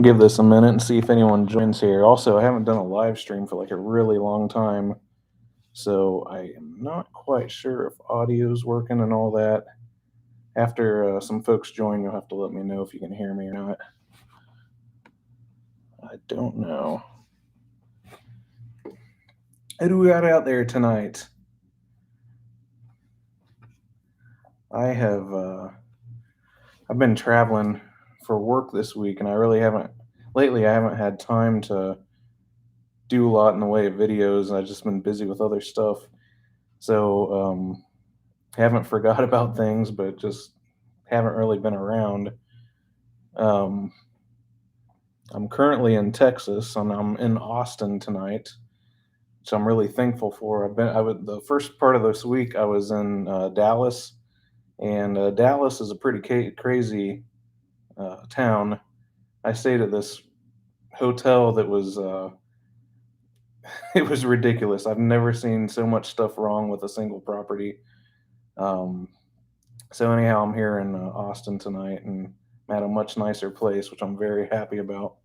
I'll give this a minute and see if anyone joins here. Also, I haven't done a live stream for like a really long time, so I am not quite sure if audio's working and all that. After some folks join, you'll have to let me know if you can hear me or not. I don't know. Who do we got out there tonight? I have I've been traveling for work this week, and I really haven't lately. I haven't had time to do a lot in the way of videos. I've just been busy with other stuff, so haven't forgot about things, but just haven't really been around. Um, I'm currently in Texas, and I'm in Austin tonight, which I'm really thankful for. I was the first part of this week. I was in Dallas, and Dallas is a pretty crazy town. I stayed at this hotel that was it was ridiculous. I've never seen so much stuff wrong with a single property. Um, so anyhow, I'm here in Austin tonight, and I'm at a much nicer place, which I'm very happy about.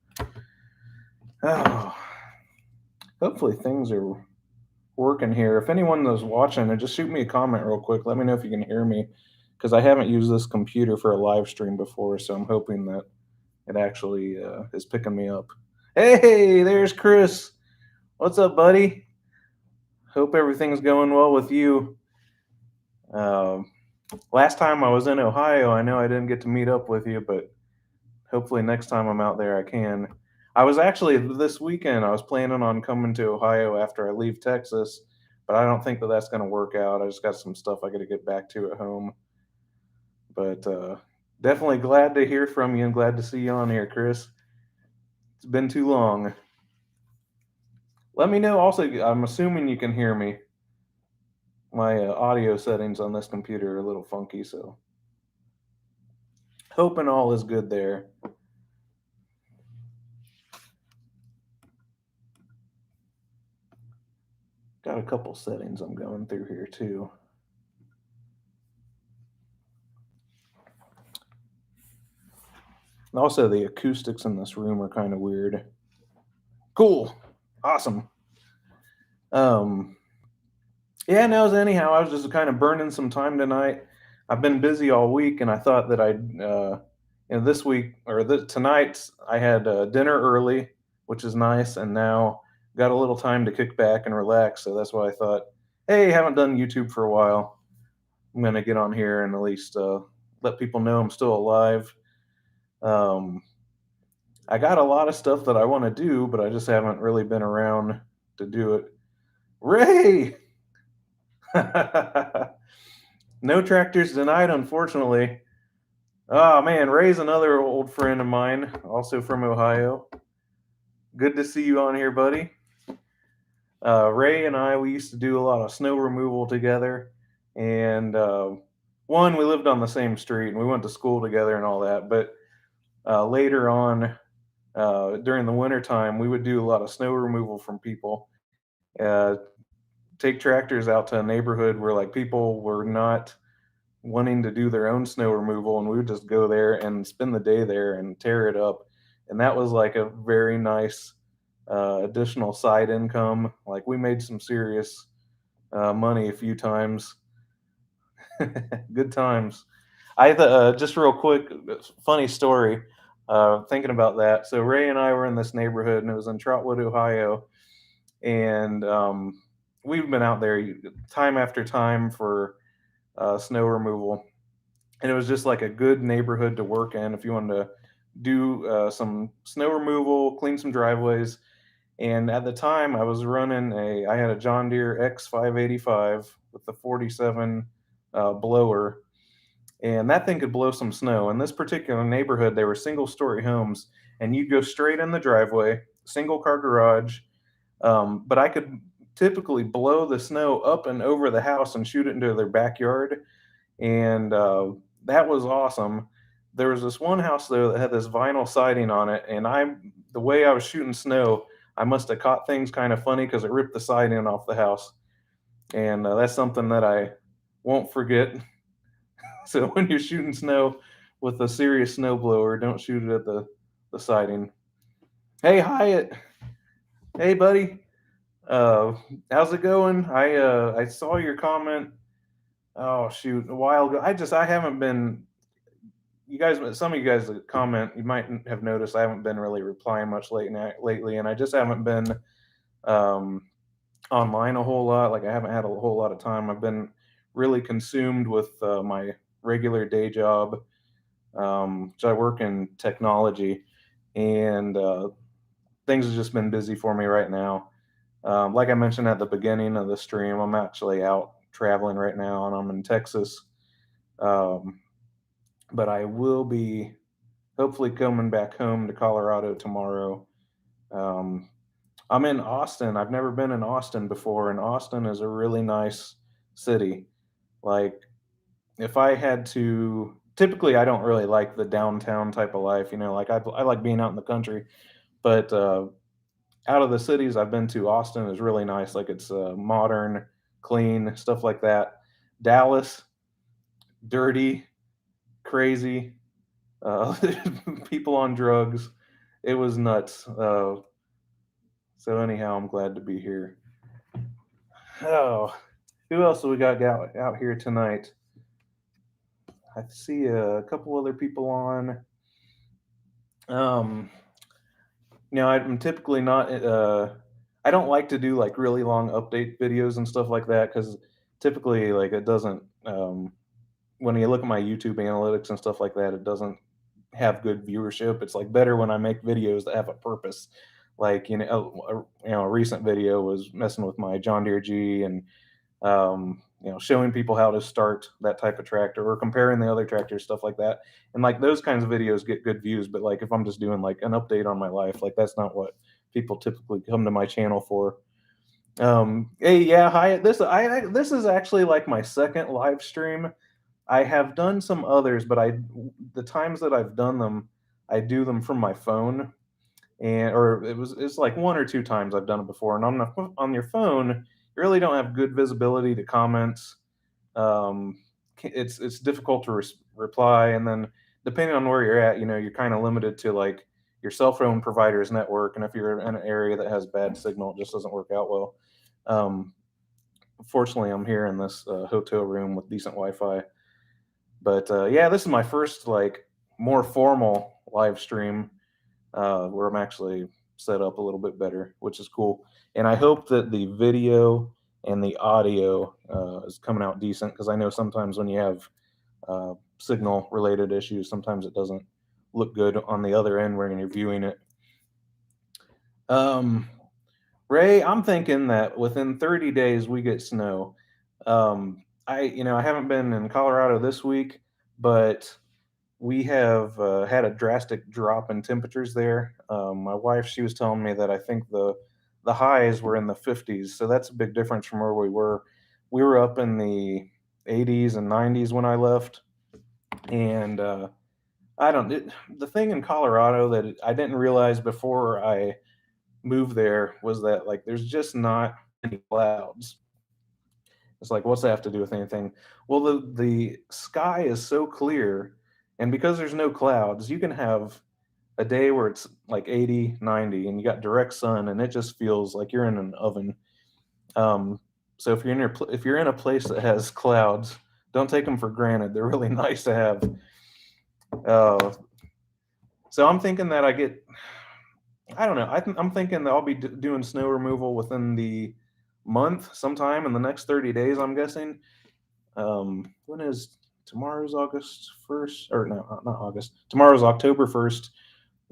Oh, hopefully things are working here. If anyone is watching, just shoot me a comment real quick. Let me know if you can hear me, because I haven't used this computer for a live stream before, so I'm hoping that it actually is picking me up. Hey, there's Chris. What's up, buddy? Hope everything's going well with you. Um, Last time I was in Ohio, I know I didn't get to meet up with you, but hopefully next time I'm out there I can. I was actually this weekend I was planning on coming to Ohio after I leave Texas, but I don't think that that's going to work out. I just got some stuff I got to get back to at home. But definitely glad to hear from you and glad to see you on here, Chris. It's been too long. Let me know also, I'm assuming you can hear me. My audio settings on this computer are a little funky, so hoping all is good there. Got a couple settings I'm going through here too. Also, the acoustics in this room are kind of weird. Cool. Awesome. Um, yeah, no, anyhow, I was just kind of burning some time tonight. I've been busy all week, and I thought that this week or tonight, I had dinner early, which is nice, and now got a little time to kick back and relax. So that's why I thought, hey, haven't done YouTube for a while. I'm gonna get on here and at least let people know I'm still alive. Um, I got a lot of stuff that I want to do, but I just haven't really been around to do it. Ray! No tractors denied, unfortunately. Oh man, Ray's another old friend of mine, also from Ohio. Good to see you on here, buddy. Ray and I, we used to do a lot of snow removal together, and one, we lived on the same street and we went to school together and all that. But later on, during the winter time, we would do a lot of snow removal from people. Uh, Take tractors out to a neighborhood where like people were not wanting to do their own snow removal, and we would just go there and spend the day there and tear it up. And that was like a very nice additional side income. Like we made some serious money a few times. Good times. Just real quick, funny story. Thinking about that, so Ray and I were in this neighborhood, and it was in Trotwood, Ohio, and we've been out there time after time for snow removal, and it was just like a good neighborhood to work in if you wanted to do some snow removal, clean some driveways. And at the time, I had a John Deere X585 with the 47 blower, and that thing could blow some snow. In this particular neighborhood, they were single story homes, and you'd go straight in the driveway, single car garage. But I could typically blow the snow up and over the house and shoot it into their backyard, and that was awesome. There was this one house though that had this vinyl siding on it, and the way I was shooting snow, I must have caught things kind of funny because it ripped the siding off the house, and that's something that I won't forget. So when you're shooting snow with a serious snowblower, don't shoot it at the siding. Hey Hyatt. Hey buddy. Uh how's it going? I saw your comment. Oh shoot, a while ago. I haven't been you guys some of you guys that comment, you might have noticed I haven't been really replying much lately, and I just haven't been um online a whole lot. Like I haven't had a whole lot of time. I've been really consumed with my regular day job. So I work in technology, and things have just been busy for me right now. Like I mentioned at the beginning of the stream, I'm actually out traveling right now, and I'm in Texas. Um, but I will be hopefully coming back home to Colorado tomorrow. Um, I'm in Austin. I've never been in Austin before, and Austin is a really nice city. Like, if I had to, typically, I don't really like the downtown type of life. Like I like being out in the country, but out of the cities I've been to, Austin is really nice. Like it's modern, clean, stuff like that. Dallas, dirty, crazy, uh, people on drugs. It was nuts. So anyhow, I'm glad to be here. Oh, who else do we got out here tonight? I see a couple other people on. Um, I'm typically not. I don't like to do like really long update videos and stuff like that because typically, like, it doesn't. When you look at my YouTube analytics and stuff like that, it doesn't have good viewership. It's like better when I make videos that have a purpose. Like a recent video was messing with my John Deere G and showing people how to start that type of tractor or comparing the other tractors, stuff like that. And like those kinds of videos get good views. But like if I'm just doing like an update on my life, like that's not what people typically come to my channel for. Hey, yeah, hi. This is actually like my second live stream. I have done some others, but the times that I've done them, I do them from my phone, and or it's like one or two times I've done it before. And on your phone, you really don't have good visibility to comments. It's difficult to reply, and then depending on where you're at, you're kind of limited to like your cell phone provider's network, and if you're in an area that has bad signal, it just doesn't work out well. Um, Fortunately, I'm here in this hotel room with decent Wi-Fi. But yeah, this is my first like more formal live stream where I'm actually set up a little bit better, which is cool. And I hope that the video and the audio is coming out decent because I know sometimes when you have signal related issues, sometimes it doesn't look good on the other end when you're viewing it. Um, Ray, I'm thinking that within 30 days we get snow. I haven't been in Colorado this week, but we have had a drastic drop in temperatures there. My wife, she was telling me that I think the highs were in the 50s, so that's a big difference from where we were. We were up in the 80s and 90s when I left, and I don't. The thing in Colorado that I didn't realize before I moved there was that like there's just not any clouds. It's like, what's that have to do with anything? Well, the sky is so clear, and because there's no clouds, you can have a day where it's like 80, 90, and you got direct sun, and it just feels like you're in an oven. Um, so if you're in a place that has clouds, don't take them for granted. They're really nice to have. Uh, so I'm thinking that I don't know. I'm thinking that I'll be doing snow removal within the month, sometime in the next 30 days. I'm guessing. When is tomorrow's August 1st? Or no, not August. Tomorrow's October 1st.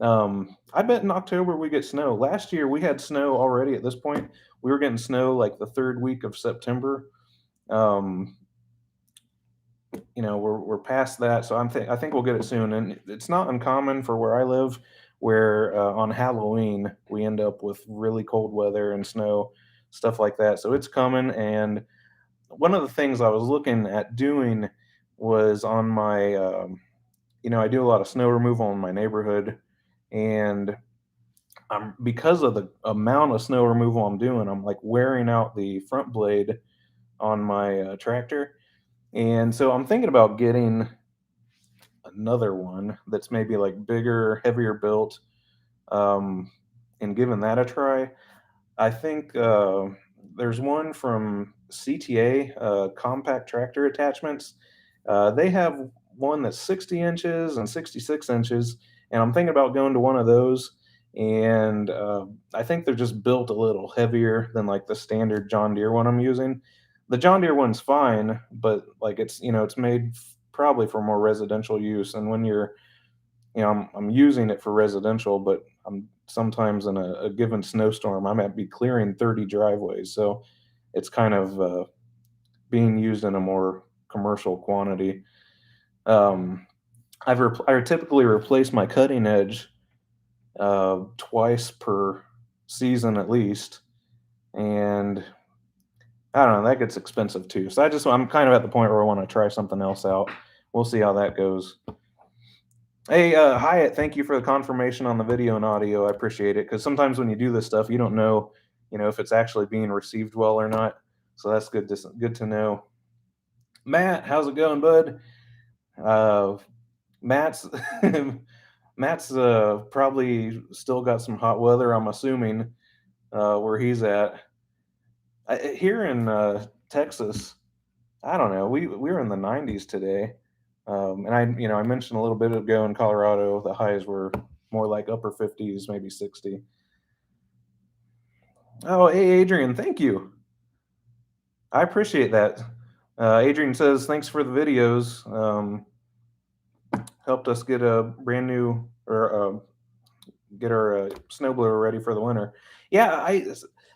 I bet in October we get snow. Last year we had snow already at this point. We were getting snow like the third week of September. Um, we're past that, so I think we'll get it soon. And it's not uncommon for where I live, where on Halloween we end up with really cold weather and snow, stuff like that. So it's coming. And one of the things I was looking at doing was on my, I do a lot of snow removal in my neighborhood, and because of the amount of snow removal I'm doing, I'm like wearing out the front blade on my tractor, and so I'm thinking about getting another one that's maybe like bigger, heavier built. Um, and giving that a try. I think there's one from CTA, Compact Tractor Attachments. They have one that's 60 inches and 66 inches, and I'm thinking about going to one of those. And I think they're just built a little heavier than like the standard John Deere one I'm using. The John Deere one's fine, but like it's made probably for more residential use. And when I'm using it for residential, but I'm sometimes in a given snowstorm, I might be clearing 30 driveways. So it's kind of being used in a more commercial quantity. Um, I typically replace my cutting edge twice per season at least, and I don't know, that gets expensive too. So I'm kind of at the point where I want to try something else out. We'll see how that goes. Hey, Hyatt, thank you for the confirmation on the video and audio. I appreciate it because sometimes when you do this stuff, you don't know, if it's actually being received well or not. So that's good to know. Matt, how's it going, bud? Uh, Matt's Matt's probably still got some hot weather. I'm assuming where he's at. Here in Texas, I don't know. We were in the 90s today, and I mentioned a little bit ago in Colorado the highs were more like upper 50s, maybe 60. Oh, hey Adrian, thank you. I appreciate that. Adrian says thanks for the videos. Helped us get a brand new or get our snowblower ready for the winter. Yeah,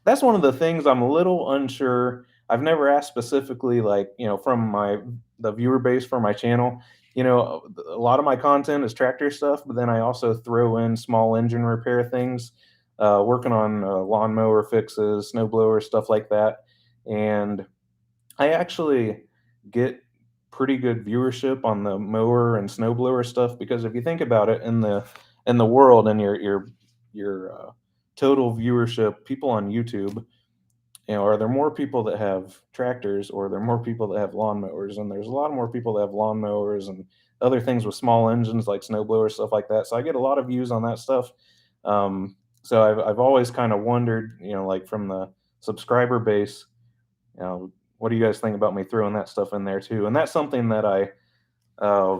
that's one of the things I'm a little unsure. I've never asked specifically, like from the viewer base for my channel. A lot of my content is tractor stuff, but then I also throw in small engine repair things, working on lawnmower fixes, snowblower stuff like that, and I actually get pretty good viewership on the mower and snowblower stuff because if you think about it in the world and your total viewership, people on YouTube, are there more people that have tractors or are there more people that have lawnmowers? And there's a lot more people that have lawnmowers and other things with small engines like snowblowers, stuff like that. So I get a lot of views on that stuff. So I've always kind of wondered, like from the subscriber base, what do you guys think about me throwing that stuff in there too? And that's something that uh,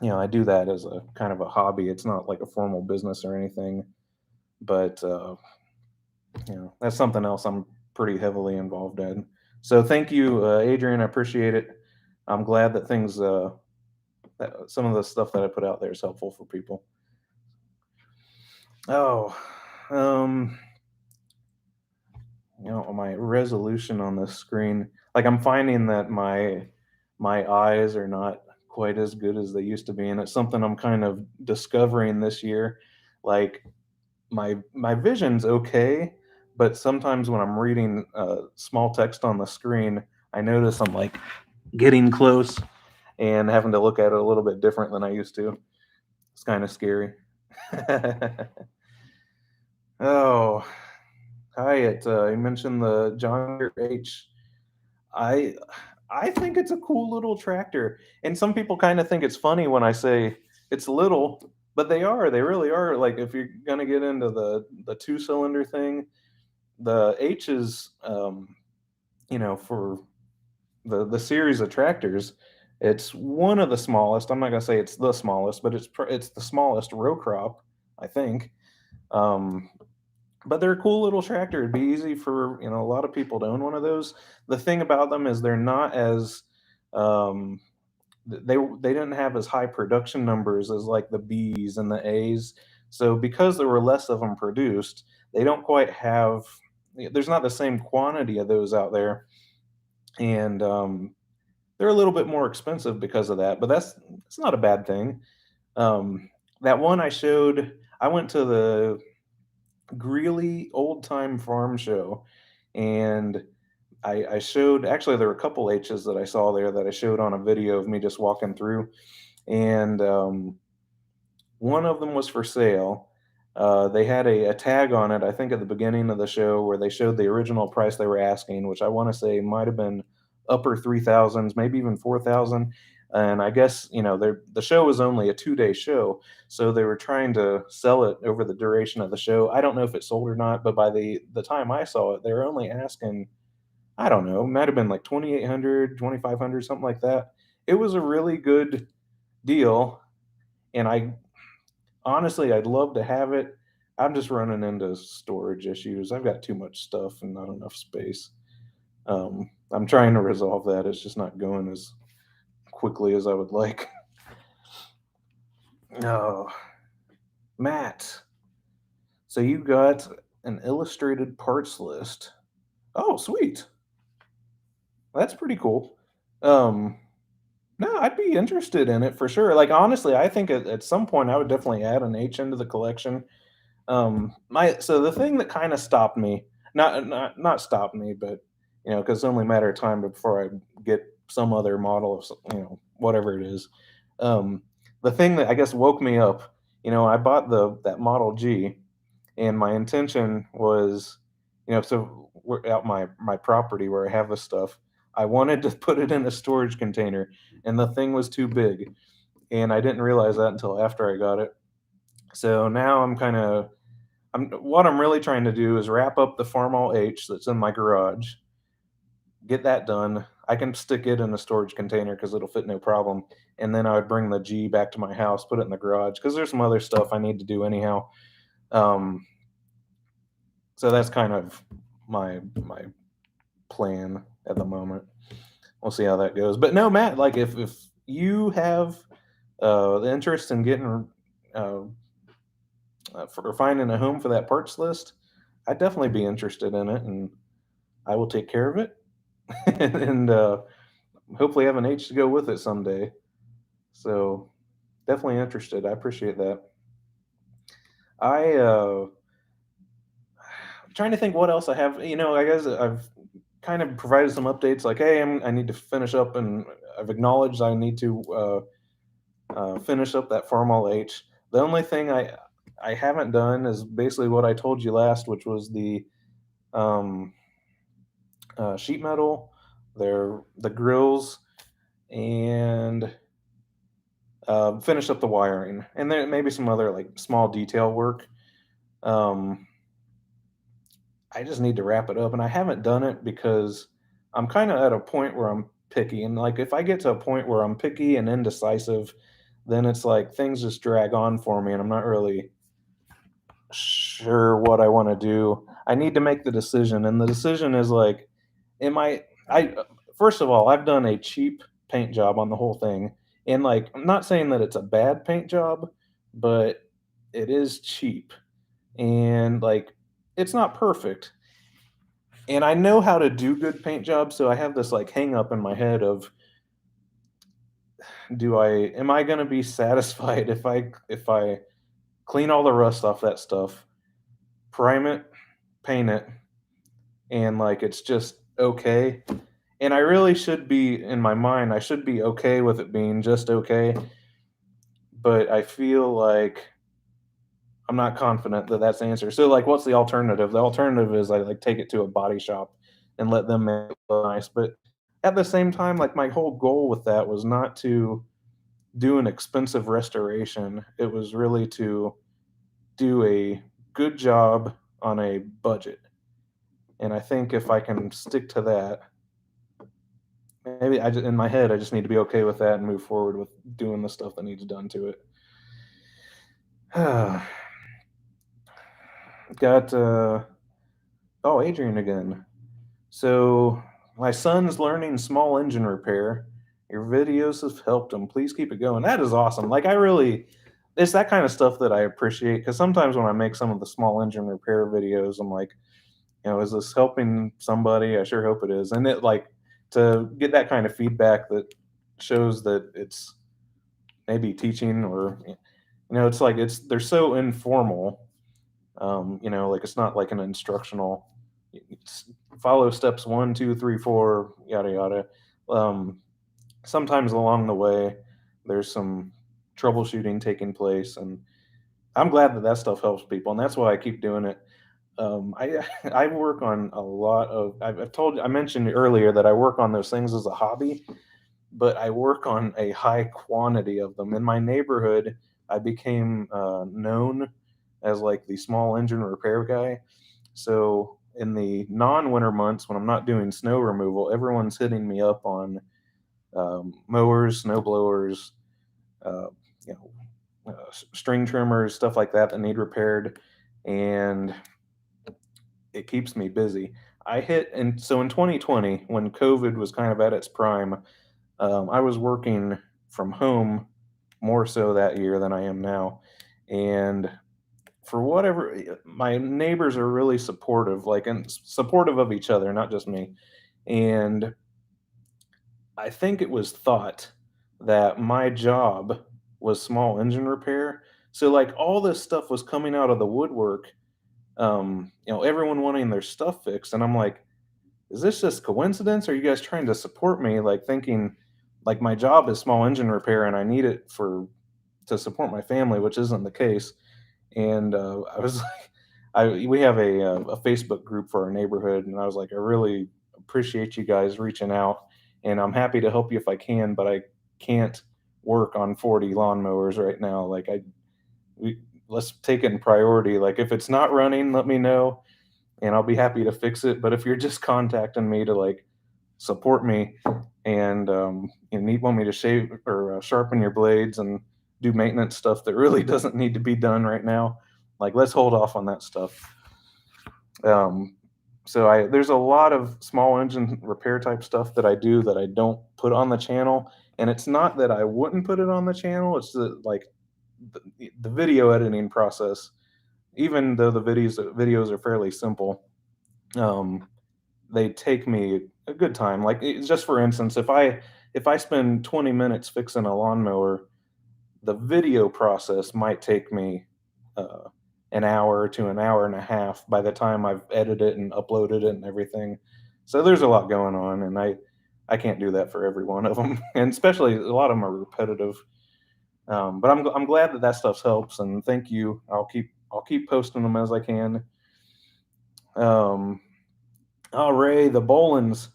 I do that as a kind of a hobby. It's not like a formal business or anything, but that's something else I'm pretty heavily involved in. So thank you, Adrian. I appreciate it. I'm glad that that some of the stuff that I put out there is helpful for people. Oh, my resolution on this screen, like I'm finding that my eyes are not quite as good as they used to be, and it's something I'm kind of discovering this year. Like my vision's okay, but sometimes when I'm reading small text on the screen, I notice I'm like getting close and having to look at it a little bit different than I used to. It's kind of scary. Oh, Hyatt, you mentioned the John Deere H. I I think it's a cool little tractor, and some people kind of think it's funny when I say it's little, but they really are. Like if you're gonna get into the two-cylinder thing, the H is for the series of tractors, it's one of the smallest. I'm not gonna say it's the smallest, but it's the smallest row crop, I think. Um, but they're a cool little tractor. It'd be easy for a lot of people to own one of those. The thing about them is they're not as um, they didn't have as high production numbers as like the Bs and the As. So because there were less of them produced, they don't quite have. There's not the same quantity of those out there, and they're a little bit more expensive because of that. But that's not a bad thing. That one I showed, I went to the Greeley Old Time Farm Show, and I showed actually there were a couple H's that I saw there that I showed on a video of me just walking through, and one of them was for sale. They had a tag on it, I think, at the beginning of the show where they showed the original price they were asking, which I want to say might have been upper 3,000s, maybe even 4,000. And I guess, the show was only a 2-day show, so they were trying to sell it over the duration of the show. I don't know if it sold or not, but by the time I saw it, they were only asking, I don't know, might have been like 2,800, 2,500, something like that. It was a really good deal, and honestly, I'd love to have it. I'm just running into storage issues. I've got too much stuff and not enough space. I'm trying to resolve that. It's just not going as quickly as I would like. Oh, Matt. So you got an illustrated parts list. Oh, sweet. That's pretty cool. Um, no, I'd be interested in it for sure. Like honestly, I think at some point I would definitely add an H into the collection. My so the thing that kind of stopped me, not stopped me, but because it's only a matter of time before I get some other model of whatever it is. Um, the thing that I guess woke me up, I bought the that Model G, and my intention was, so we're out my property where I have this stuff. I wanted to put it in a storage container, and the thing was too big, and I didn't realize that until after I got it. So now what I'm really trying to do is wrap up the Farmall H that's in my garage, get that done. I can stick it in a storage container because it'll fit no problem. And then I would bring the G back to my house, put it in the garage because there's some other stuff I need to do anyhow. Um, so that's kind of my plan at the moment. We'll see how that goes. But no, Matt, like if you have the interest in getting uh, for finding a home for that parts list, I'd definitely be interested in it, and I will take care of it, and hopefully have an H to go with it someday. So definitely interested. I appreciate that. I trying to think what else I have. I guess I've kind of provided some updates, like, hey, I need to finish up, and I've acknowledged I need to finish up that Farmall H. The only thing I haven't done is basically what I told you last, which was the um, sheet metal, the grills, and finish up the wiring, and then maybe some other like small detail work. Um, I just need to wrap it up, and I haven't done it because I'm kind of at a point where I'm picky, and like if I get to a point where I'm picky and indecisive, then it's like things just drag on for me, and I'm not really sure what I want to do. I need to make the decision, and the decision is like, am I first of all, I've done a cheap paint job on the whole thing, and like I'm not saying that it's a bad paint job, but it is cheap, and like it's not perfect. And I know how to do good paint jobs, so I have this like hang up in my head of, do I am I going to be satisfied if I clean all the rust off that stuff, prime it, paint it, and like it's just okay. And I really should be, in my mind, I should be okay with it being just okay, but I feel like I'm not confident that that's the answer. So like what's the alternative? The alternative is I like take it to a body shop and let them make it look nice. But at the same time, like my whole goal with that was not to do an expensive restoration. It was really to do a good job on a budget. And I think if I can stick to that, maybe in my head, I just need to be okay with that and move forward with doing the stuff that needs done to it. Got Adrian again. So my son's learning small engine repair. Your videos have helped him. Please keep it going. That is awesome. Like it's that kind of stuff that I appreciate, because sometimes when I make some of the small engine repair videos, I'm like, is this helping somebody? I sure hope it is. And it like to get that kind of feedback that shows that it's maybe teaching, or it's like they're so informal. Like it's not like an instructional, it's follow steps 1, 2, 3, 4, yada yada. um, Sometimes along the way there's some troubleshooting taking place, and I'm glad that that stuff helps people, and that's why I keep doing it. I I work on a lot of, I mentioned earlier that I work on those things as a hobby, but I work on a high quantity of them. In my neighborhood, I became known as like the small engine repair guy. So in the non-winter months when I'm not doing snow removal, everyone's hitting me up on mowers, snow blowers, uh, you know, string trimmers, stuff like that that need repaired, and it keeps me busy. And so in 2020, when COVID was kind of at its prime, I was working from home more so that year than I am now, and for whatever, my neighbors are really supportive, like and supportive of each other, not just me. And I think it was thought that my job was small engine repair. So like all this stuff was coming out of the woodwork, everyone wanting their stuff fixed. And I'm like, is this just coincidence? Or are you guys trying to support me? Like thinking like my job is small engine repair and I need it to support my family, which isn't the case. And I was like, we have a Facebook group for our neighborhood, and I was like, I really appreciate you guys reaching out, and I'm happy to help you if I can, but I can't work on 40 lawnmowers right now. Like we let's take it in priority. Like if it's not running, let me know, and I'll be happy to fix it. But if you're just contacting me to like support me and need want me to shave or sharpen your blades and do maintenance stuff that really doesn't need to be done right now, like let's hold off on that stuff. um, so I there's a lot of small engine repair type stuff that I do that I don't put on the channel, and it's not that I wouldn't put it on the channel. It's that like the video editing process, even though the videos are fairly simple, um, they take me a good time. Like just for instance, if I spend 20 minutes fixing a lawnmower, the video process might take me uh, an hour to an hour and a half by the time I've edited it and uploaded it and everything. So there's a lot going on, and I can't do that for every one of them, and especially a lot of them are repetitive. But I'm glad that that stuff helps, and thank you. I'll keep posting them as I can. Um, oh, Ray, the Bolins.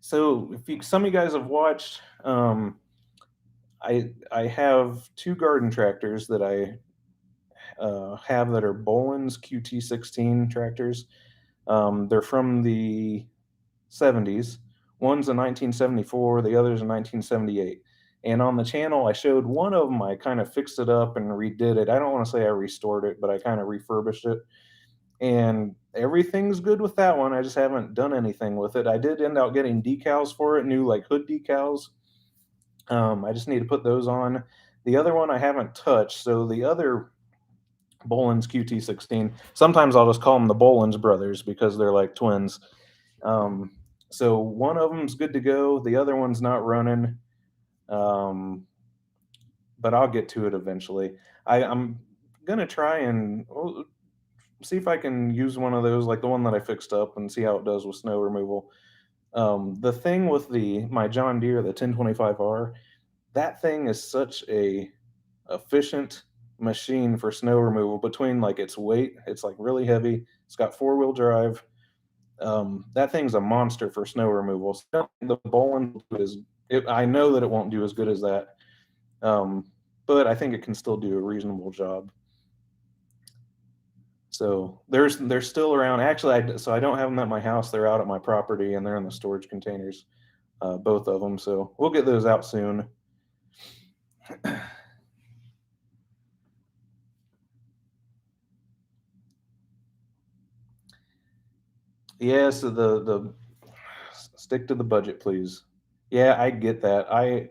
So if some of you guys have watched, I have two garden tractors that I have that are Bolins QT16 tractors. They're from the 70s. One's a 1974, the other's a 1978. And on the channel, I showed one of them. I kind of fixed it up and redid it. I don't want to say I restored it, but I kind of refurbished it. And everything's good with that one. I just haven't done anything with it. I did end up getting decals for it, new like hood decals. I just need to put those on. The other one I haven't touched. So the other Bolins QT16. Sometimes I'll just call them the Bolins brothers because they're like twins. Um, so one of them's good to go. The other one's not running, um, but I'll get to it eventually. I'm gonna try and see if I can use one of those, like the one that I fixed up, and see how it does with snow removal. The thing with the my John Deere, the 1025R, that thing is such a efficient machine for snow removal. Between like its weight, it's like really heavy. It's got four-wheel drive. That thing's a monster for snow removal. So the Bolin is, I know that it won't do as good as that, um, but I think it can still do a reasonable job. So they're still around. Actually, so I don't have them at my house. They're out at my property and they're in the storage containers, both of them. So we'll get those out soon. Yeah, so the stick to the budget, please. Yeah, I get that. I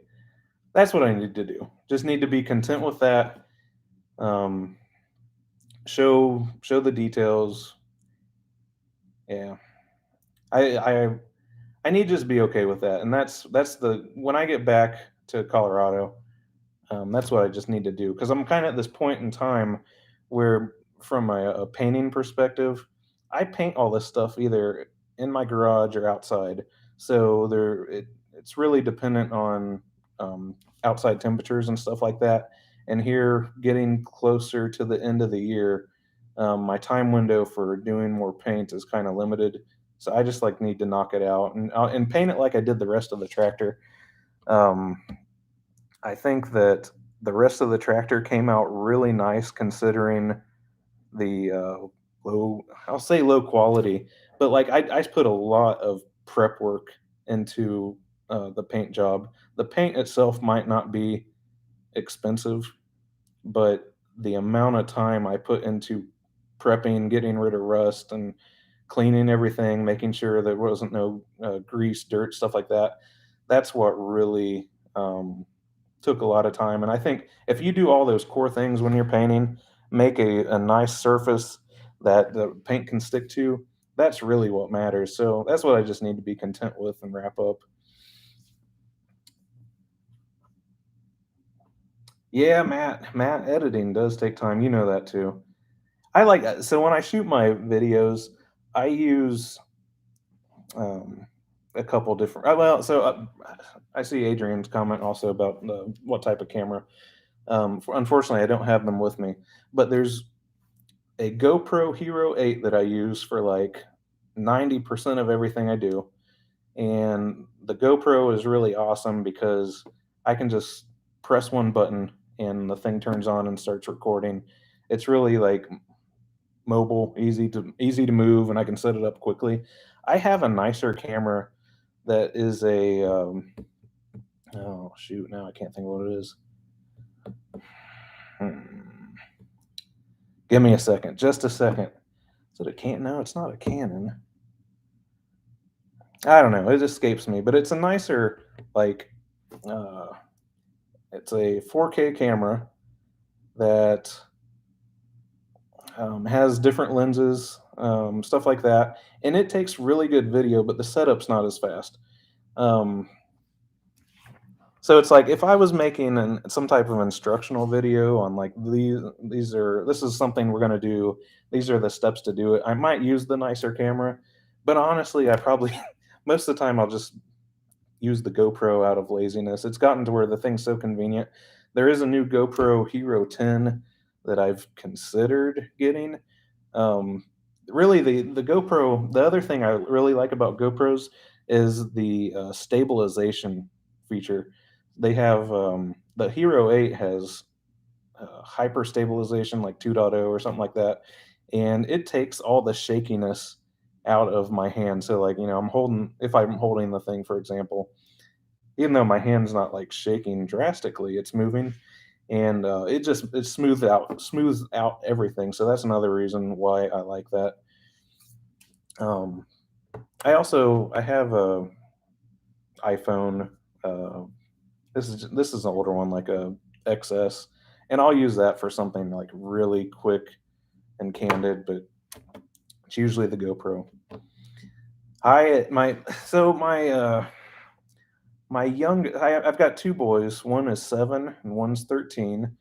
That's what I need to do. Just need to be content with that. Um, show the details. Yeah, I I I need to just be okay with that, and that's the when I get back to Colorado, that's what I just need to do because I'm kind of at this point in time where, from a painting perspective, I paint all this stuff either in my garage or outside. So it's really dependent on outside temperatures and stuff like that. And here, getting closer to the end of the year, my time window for doing more paint is kind of limited. So I just like need to knock it out and paint it like I did the rest of the tractor. Um, I think that the rest of the tractor came out really nice considering the low, I'll say low quality, but like I put a lot of prep work into the paint job. The paint itself might not be expensive, but the amount of time I put into prepping, getting rid of rust, and cleaning everything, making sure there wasn't no grease, dirt, stuff like that. That's what really took a lot of time. And I think if you do all those core things when you're painting, make a nice surface that the paint can stick to, that's really what matters. So that's what I just need to be content with and wrap up. Yeah, Matt, editing does take time. You know that too. I like so when I shoot my videos, I use um, a couple different. I see Adrian's comment also about what type of camera. Unfortunately, I don't have them with me, but there's a GoPro Hero 8 that I use for like 90% of everything I do. And the GoPro is really awesome because I can just press one button and the thing turns on and starts recording. It's really like mobile, easy to move, and I can set it up quickly. I have a nicer camera that is a oh shoot, now I can't think of what it is. Hmm. Give me a second, just a second. Is it a can? No, it's not a Canon. I don't know. It escapes me, but it's a nicer like uh, it's a 4K camera that has different lenses, stuff like that, and it takes really good video, but the setup's not as fast. Um, so it's like if I was making some type of instructional video on like this is something we're gonna do. These are the steps to do it. I might use the nicer camera, but honestly, I probably most of the time I'll just use the GoPro out of laziness. It's gotten to where the thing's so convenient. There is a new GoPro Hero 10 that I've considered getting. Um, Really, the GoPro. The other thing I really like about GoPros is the stabilization feature. They have the Hero 8 has hyper stabilization, like 2.0 or something like that, and it takes all the shakiness out of my hand. So, like if I'm holding the thing, for example, even though my hand's not like shaking drastically, it's moving, and it smooths out everything. So that's another reason why I like that. Um, I have a iPhone. Uh, this is an older one, like a XS, and I'll use that for something like really quick and candid. But it's usually the GoPro. I my so I've got two boys. One is 7 and one's 13,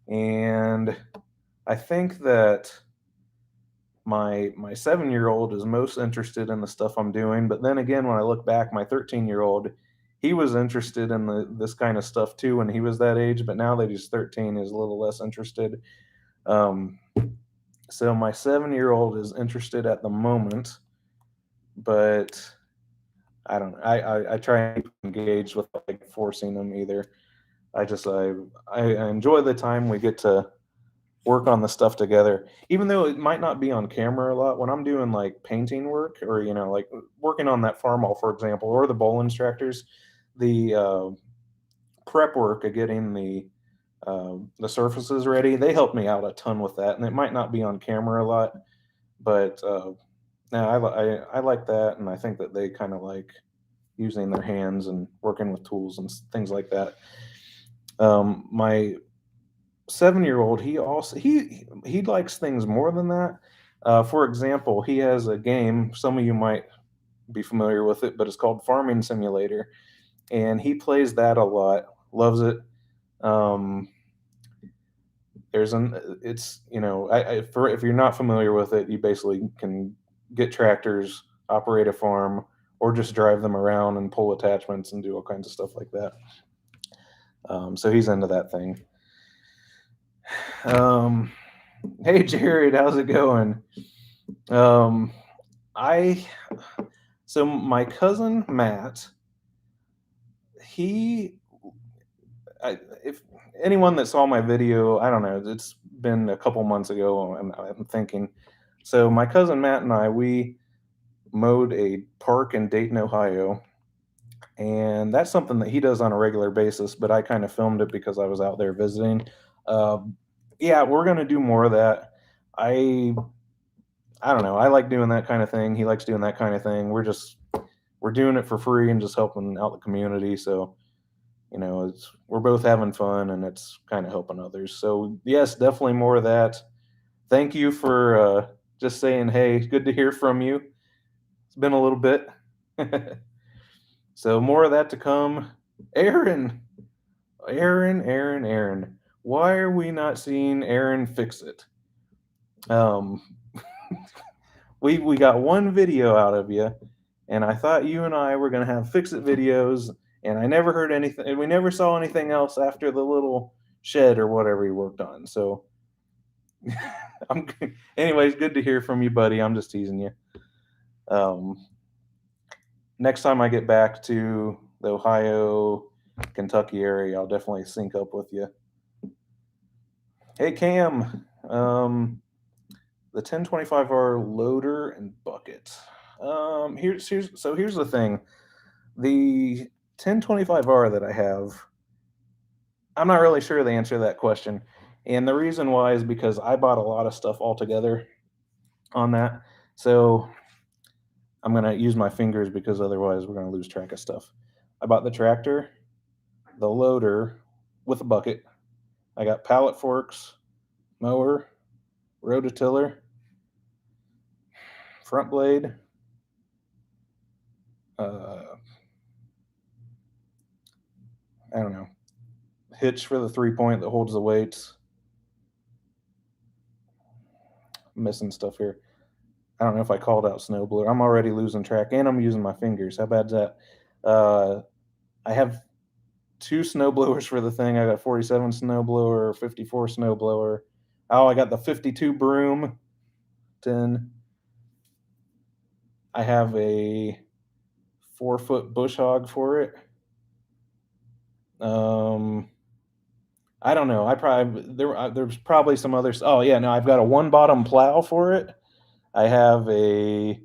and I think that my 7-year-old is most interested in the stuff I'm doing. But then again, when I look back, my 13-year-old, he was interested in this kind of stuff too when he was that age. But now that he's 13, he's a little less interested. Um, so my 7-year-old is interested at the moment, but I don't know. I try and keep engaged with like forcing them either. I enjoy the time we get to work on the stuff together, even though it might not be on camera a lot. When I'm doing like painting work or like working on that farm for example, or the Bollins tractors, the prep work of getting the surfaces ready, they help me out a ton with that, and it might not be on camera a lot, but no, I like that, and I think that they kind of like using their hands and working with tools and things like that. My 7-year-old, he likes things more than that. For example, he has a game. Some of you might be familiar with it, but it's called Farming Simulator, and he plays that a lot. Loves it. Um, there's an it's for if you're not familiar with it, you basically can get tractors, operate a farm, or just drive them around and pull attachments and do all kinds of stuff like that. So he's into that thing. Um, hey Jared, how's it going? Um, I so my cousin Matt he if anyone that saw my video, I don't know, it's been a couple months ago. I'm thinking. So my cousin Matt and I, we mowed a park in Dayton, Ohio, and that's something that he does on a regular basis. But I kind of filmed it because I was out there visiting. Um, yeah, we're gonna do more of that. I I don't know. I like doing that kind of thing. He likes doing that kind of thing. We're doing it for free and just helping out the community. So we're both having fun and it's kind of helping others. So yes, definitely more of that. Thank you for just saying, hey, good to hear from you. It's been a little bit. So more of that to come. Aaron, Aaron. Why are we not seeing Aaron fix it? Um, we got one video out of you, and I thought you and I were gonna have fix it videos, and I never heard anything. And we never saw anything else after the little shed or whatever he worked on. So, I'm anyways, good to hear from you, buddy. I'm just teasing you. Um, Next time I get back to the Ohio, Kentucky area, I'll definitely sync up with you. Hey Cam, the 1025R loader and bucket. Here's the thing. The 1025R that I have, I'm not really sure the answer to that question. And the reason why is because I bought a lot of stuff altogether on that. So I'm going to use my fingers because otherwise we're going to lose track of stuff. I bought the tractor, the loader with a bucket. I got pallet forks, mower, rototiller, front blade, uh, I don't know, hitch for the 3-point that holds the weights. I'm missing stuff here. I don't know if I called out snowblower. I'm already losing track, and I'm using my fingers. How bad's that? Uh, I have two snowblowers for the thing. I got 47 snowblower, 54 snowblower. Oh, I got the 52 broom. 10. I have a 4-foot bush hog for it. I don't know. There's probably some others. Oh yeah, no, I've got a one bottom plow for it. I have a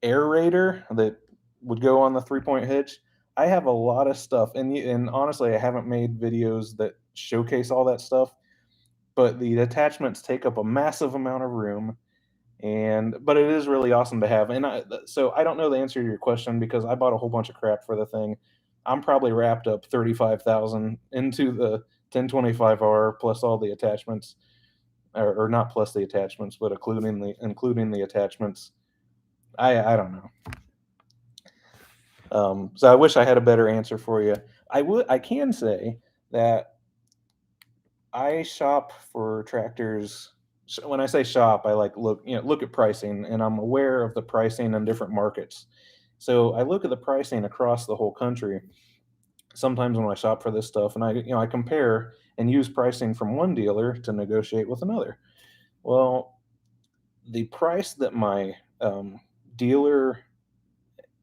aerator that would go on the 3-point hitch. I have a lot of stuff, and honestly, I haven't made videos that showcase all that stuff. But the attachments take up a massive amount of room, but it is really awesome to have. So I don't know the answer to your question because I bought a whole bunch of crap for the thing. I'm probably wrapped up 35,000 into the 1025R plus all the attachments, or not plus the attachments, but including the attachments. I don't know. So I wish I had a better answer for you. I can say that I shop for tractors. When I say shop, I like look at pricing, and I'm aware of the pricing in different markets. So I look at the pricing across the whole country. Sometimes when I shop for this stuff, and I compare and use pricing from one dealer to negotiate with another. Well, the price that my dealer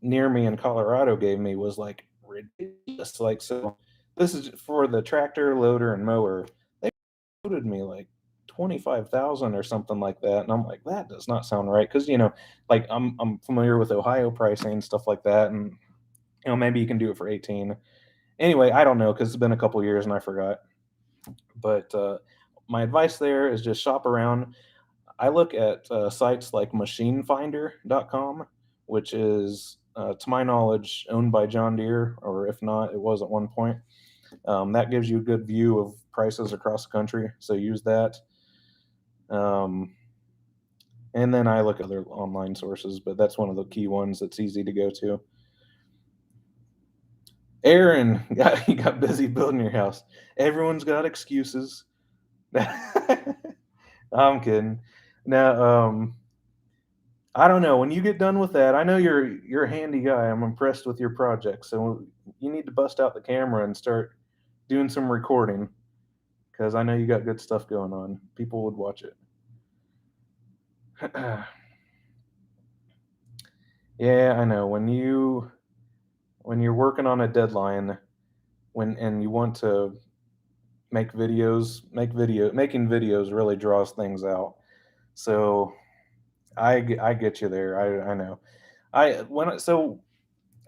near me in Colorado gave me was like ridiculous. Like, so this is for the tractor, loader, and mower. They quoted me like 25,000 or something like that, and I'm like, that does not sound right because like I'm familiar with Ohio pricing stuff like that, and maybe you can do it for 18. Anyway, I don't know because it's been a couple years and I forgot. But my advice there is just shop around. I look at sites like machinefinder.com, which is, to my knowledge, owned by John Deere, or if not, it was at one point. That gives you a good view of prices across the country, so use that. Um, and then I look at other online sources, but that's one of the key ones that's easy to go to. Aaron, you got busy building your house. Everyone's got excuses. I'm kidding. Now, I don't know. When you get done with that, I know you're a handy guy. I'm impressed with your project. So you need to bust out the camera and start doing some recording because I know you got good stuff going on. People would watch it. Yeah, I know. when you're working on a deadline, and you want to making videos really draws things out. So I get you there. I know. I when I- so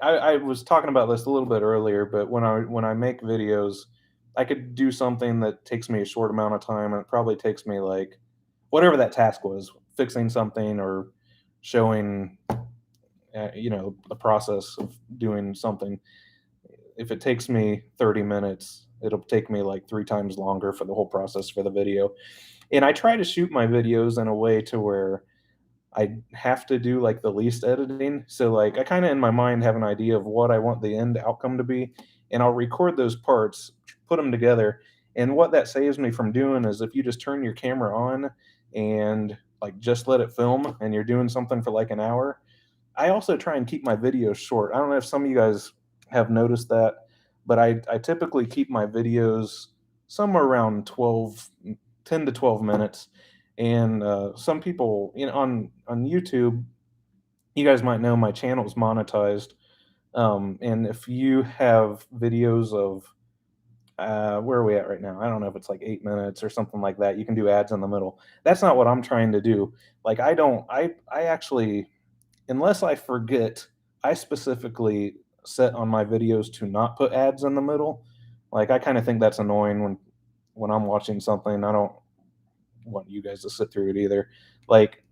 I was talking about this a little bit earlier, but when I make videos, I could do something that takes me a short amount of time, and it probably takes me like whatever that task was, fixing something or showing, a process of doing something. If it takes me 30 minutes, it'll take me like three times longer for the whole process for the video. And I try to shoot my videos in a way to where I have to do like the least editing. So like I kind of in my mind have an idea of what I want the end outcome to be, and I'll record those parts, put them together. And what that saves me from doing is if you just turn your camera on and like just let it film and you're doing something for like an hour. I also try and keep my videos short. I don't know if some of you guys have noticed that, but I typically keep my videos somewhere around 10 to 12 minutes. And some people, on YouTube, you guys might know my channel is monetized. And if you have videos of where are we at right now? I don't know if it's like 8 minutes or something like that. You can do ads in the middle. That's not what I'm trying to do. Like I don't. I actually, unless I forget, I specifically set on my videos to not put ads in the middle. Like I kind of think that's annoying when I'm watching something. I don't want you guys to sit through it either. Like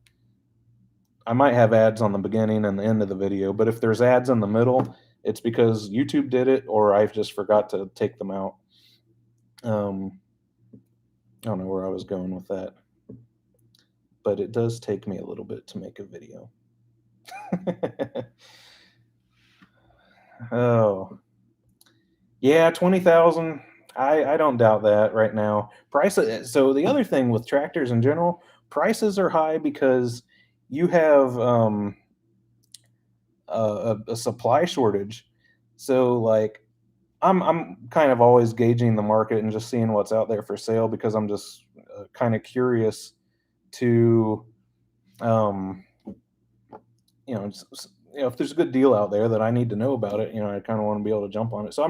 I might have ads on the beginning and the end of the video, but if there's ads in the middle, it's because YouTube did it or I just forgot to take them out. Um, I don't know where I was going with that, but it does take me a little bit to make a video. Oh, yeah, 20,000. I don't doubt that right now. So the other thing with tractors in general, prices are high because you have a supply shortage. So like I'm kind of always gauging the market and just seeing what's out there for sale because I'm just kind of curious to um if there's a good deal out there that I need to know about it, I kind of want to be able to jump on it. So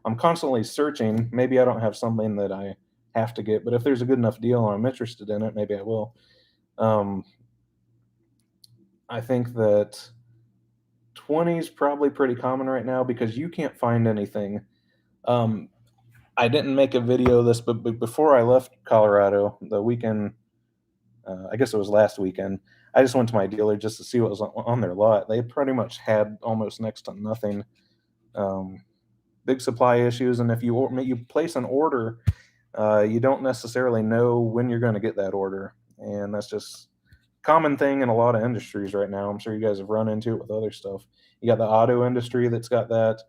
I'm constantly searching. Maybe I don't have something that I have to get, but if there's a good enough deal and I'm interested in it, maybe I will. Um, I think that 20 is probably pretty common right now because you can't find anything. Um, I didn't make a video of this, but before I left Colorado, the weekend, I guess it was last weekend, I just went to my dealer just to see what was on their lot. They pretty much had almost next to nothing. Um, Big supply issues, and if you place an order, you don't necessarily know when you're going to get that order, and that's just common thing in a lot of industries right now. I'm sure you guys have run into it with other stuff. You got the auto industry that's got that.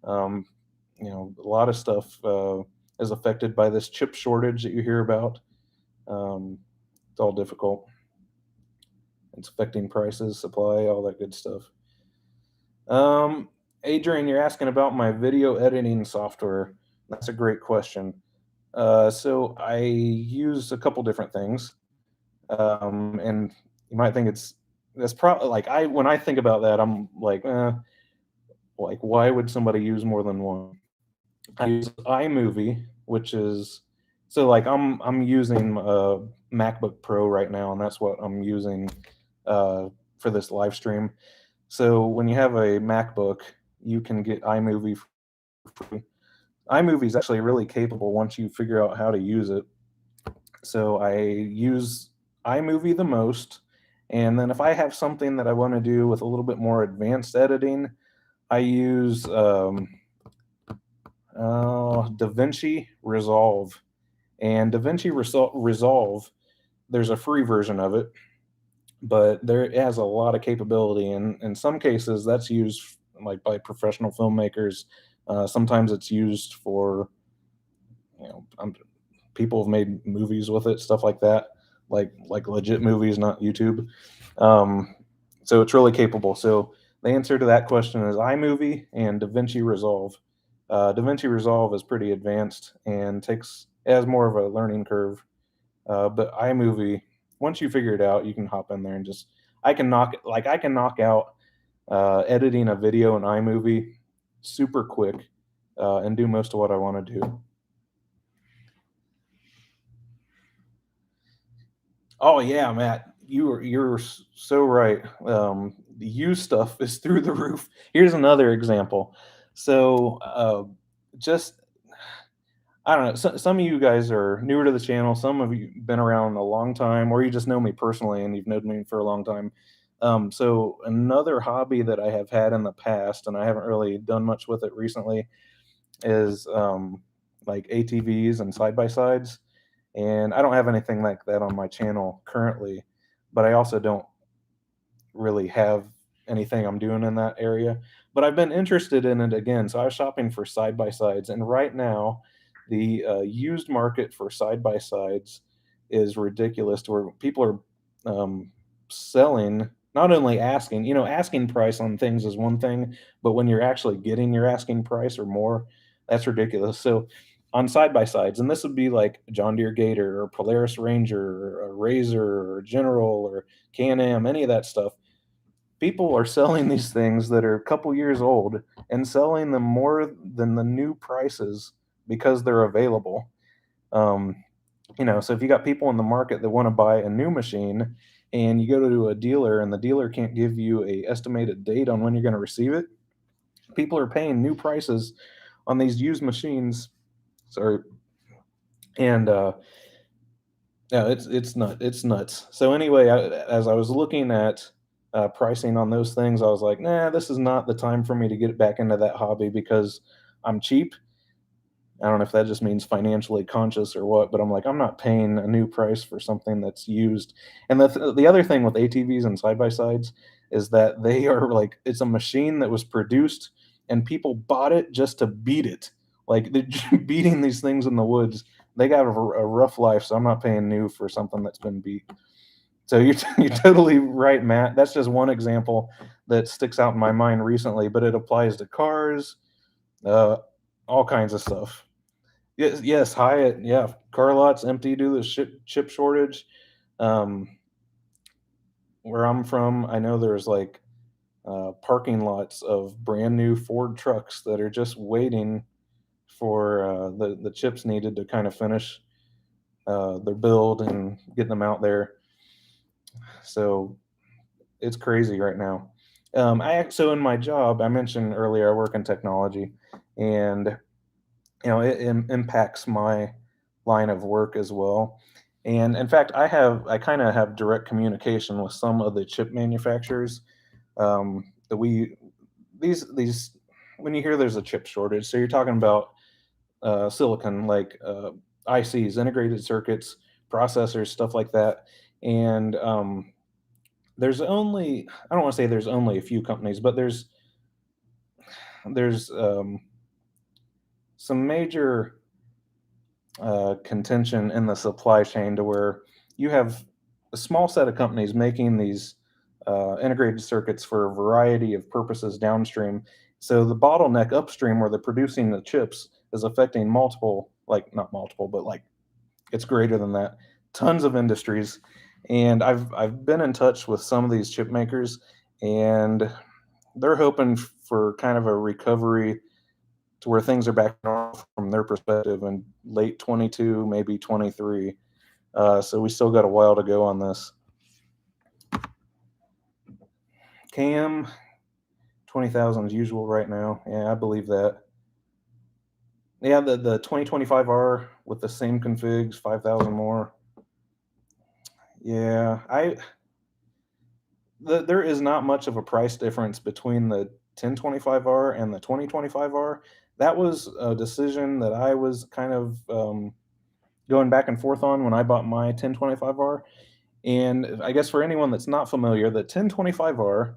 Um, a lot of stuff is affected by this chip shortage that you hear about. It's all difficult. It's affecting prices, supply, all that good stuff. Um, Adrian, you're asking about my video editing software. That's a great question. So I use a couple different things, and you might think that's probably like I when I think about that, I'm like why would somebody use more than one? I use iMovie, which is so like I'm using a MacBook Pro right now, and that's what I'm using for this live stream. So when you have a MacBook, you can get iMovie for free. iMovie is actually really capable once you figure out how to use it. So I use iMovie the most. And then if I have something that I want to do with a little bit more advanced editing, I use DaVinci Resolve. And DaVinci Resolve, there's a free version of it, but it has a lot of capability. And in some cases, that's used like by professional filmmakers. Sometimes it's used for, you know, people have made movies with it, stuff like that, like legit movies, not YouTube. Um, so it's really capable. So the answer to that question is iMovie and DaVinci Resolve. DaVinci Resolve is pretty advanced and it has more of a learning curve. But iMovie, once you figure it out, you can hop in there and I can knock out editing a video in iMovie super quick, and do most of what I want to do. Oh yeah, Matt, you're so right. The used stuff is through the roof. Here's another example. So, just I don't know. Some of you guys are newer to the channel. Some of you been around a long time, or you just know me personally and you've known me for a long time. So another hobby that I have had in the past, and I haven't really done much with it recently, is like ATVs and side by sides. And I don't have anything like that on my channel currently, but I also don't really have anything I'm doing in that area. But I've been interested in it again. So I was shopping for side by sides, and right now, the used market for side by sides is ridiculous. To where people are selling, not only asking, asking price on things is one thing, but when you're actually getting your asking price or more, that's ridiculous. So on side by sides, and this would be like John Deere Gator or Polaris Ranger or a Razor or General or Can-Am, any of that stuff. People are selling these things that are a couple years old and selling them more than the new prices because they're available. Um, so if you got people in the market that want to buy a new machine and you go to a dealer and the dealer can't give you a estimated date on when you're going to receive it, people are paying new prices on these used machines. So, and yeah, it's nuts. So anyway, as I was looking at pricing on those things, I was like, nah, this is not the time for me to get back into that hobby because I'm cheap. I don't know if that just means financially conscious or what, but I'm like, I'm not paying a new price for something that's used. And the other thing with ATVs and side by sides is that they are like, it's a machine that was produced and people bought it just to beat it. Like they're beating these things in the woods. They got a rough life, so I'm not paying new for something that's been beat. So you're totally right, Matt. That's just one example that sticks out in my mind recently, but it applies to cars, uh, all kinds of stuff. Yes, yes, Hyatt. Yeah, car lots empty due to the chip shortage. Um, where I'm from, I know there's like parking lots of brand new Ford trucks that are just waiting for the chips needed to kind of finish their build and get them out there. So it's crazy right now. So in my job, I mentioned earlier, I work in technology, and it impacts my line of work as well. And in fact, I kind of have direct communication with some of the chip manufacturers. That we these When you hear there's a chip shortage, so you're talking about silicon like ICs, integrated circuits, processors, stuff like that. And there's only I don't want to say there's only a few companies, but there's some major contention in the supply chain to where you have a small set of companies making these integrated circuits for a variety of purposes downstream. So the bottleneck upstream, where they're producing the chips, is affecting multiple, like not multiple, but like it's greater than that, tons of industries. And I've been in touch with some of these chip makers, and they're hoping for kind of a recovery to where things are back normal from their perspective in late 22, maybe 23. So we still got a while to go on this. Cam, 20,000 is usual right now. Yeah, I believe that. Yeah, the 2025R with the same configs, 5,000 more. Yeah, there is not much of a price difference between the 1025R and the 2025R. That was a decision that I was kind of going back and forth on when I bought my 1025R. And I guess for anyone that's not familiar, the 1025R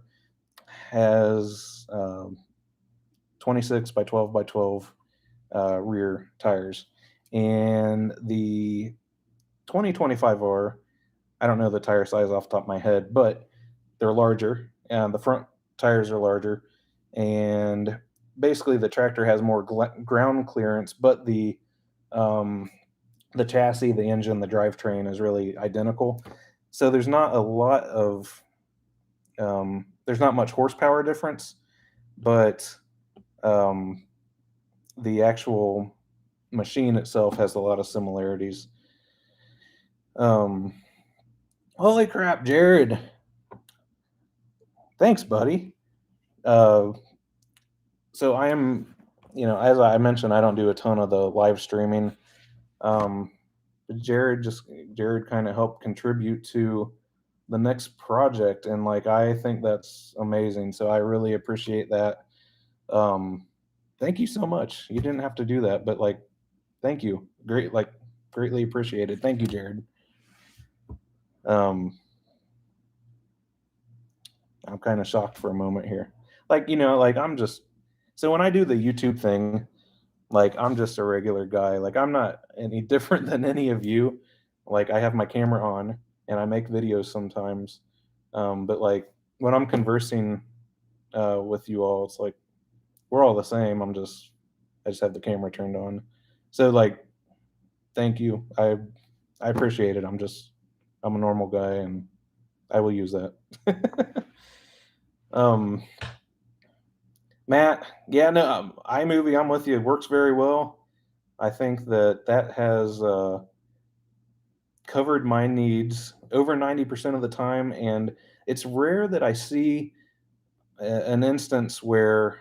has 26 by 12 by 12 rear tires. And the 2025R, I don't know the tire size off the top of my head, but they're larger. And the front tires are larger. And basically, the tractor has more ground clearance, but the chassis, the engine, the drivetrain is really identical. So there's not much horsepower difference, but The actual machine itself has a lot of similarities. Um, Holy crap, Jared! Thanks, buddy. Uh, so I am, as I mentioned, I don't do a ton of the live streaming. Um, but Jared kind of helped contribute to the next project, and like I think that's amazing. So I really appreciate that. Um, Thank you so much. You didn't have to do that, but like, thank you. Greatly appreciated. Thank you, Jared. Um, I'm kind of shocked for a moment here. Like, like I'm just so when I do the YouTube thing, like I'm just a regular guy. Like I'm not any different than any of you. Like I have my camera on and I make videos sometimes. But like when I'm conversing with you all, it's like we're all the same. I just have the camera turned on. So like thank you. I appreciate it. I'm a normal guy and I will use that. um Matt, yeah, no, iMovie, I'm with you. It works very well. I think that has covered my needs over 90% of the time, and it's rare that I see an instance where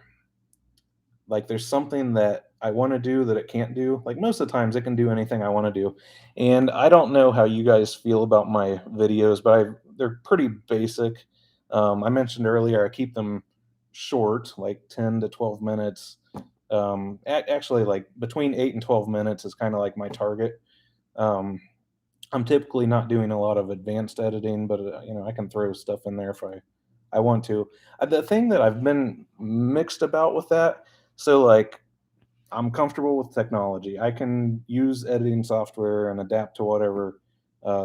like there's something that I want to do that it can't do. Like most of the times, it can do anything I want to do. And I don't know how you guys feel about my videos, but they're pretty basic. I mentioned earlier I keep them short, like 10 to 12 minutes. Actually, like between 8 and 12 minutes is kind of like my target. Um, I'm typically not doing a lot of advanced editing, but I can throw stuff in there if I want to. The thing that I've been mixed about with that, so like I'm comfortable with technology. I can use editing software and adapt to whatever